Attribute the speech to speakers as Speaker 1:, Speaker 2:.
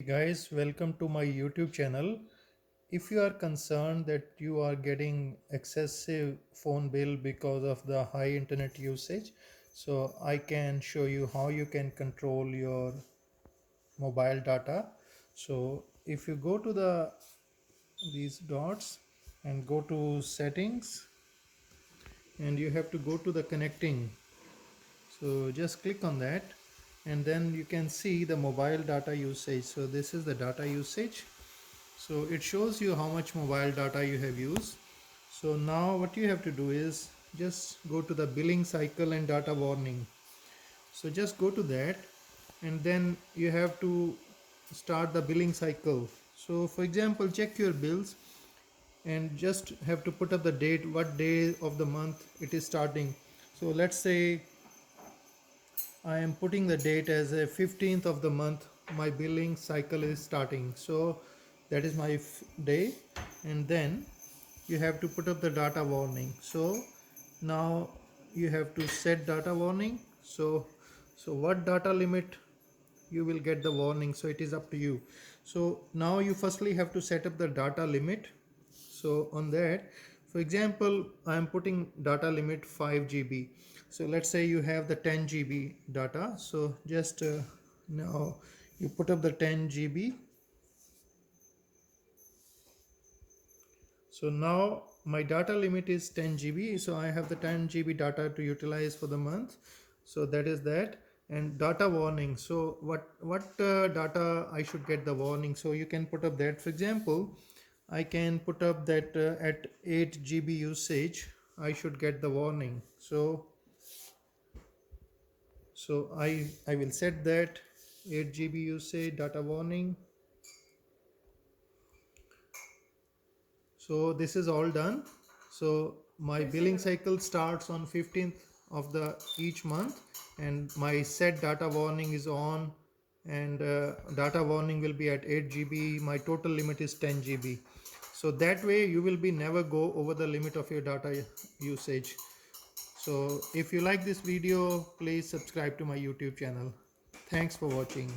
Speaker 1: Hey guys, welcome to my YouTube channel. If you are concerned that you are getting excessive phone bill because of the high internet usage, so I can show you how you can control your mobile data. So if you go to these dots and go to settings, and you have to go to the connecting. So just click on that, and then you can see the mobile data usage. So this is the data usage. So it shows you how much mobile data you have used. So now what you have to do is just go to the billing cycle and data warning. So just go to that, and then you have to start the billing cycle. So for example, check your bills and just have to put up the date, what day of the month it is starting. So let's say I am putting the date as a 15th of the month my billing cycle is starting. So that is my day, and then you have to put up the data warning. So now you have to set data warning. So what data limit you will get the warning, so it is up to you. So now you firstly have to set up the data limit. So on that, for example, I am putting data limit 5 GB. So let's say you have the 10 GB data. So just now you put up the 10 GB. So now my data limit is 10 GB. So I have the 10 GB data to utilize for the month. So that is that. And data warning. So what data I should get the warning. So you can put up that. For example, I can put up that at 8 GB usage I should get the warning. So I will set that 8 GB usage data warning. So this is all done. So my billing cycle starts on 15th of the each month, and my set data warning is on, and data warning will be at 8 GB. My total limit is 10 GB. So that way you will be never go over the limit of your data usage. So if you like this video, please subscribe to my YouTube channel. Thanks for watching.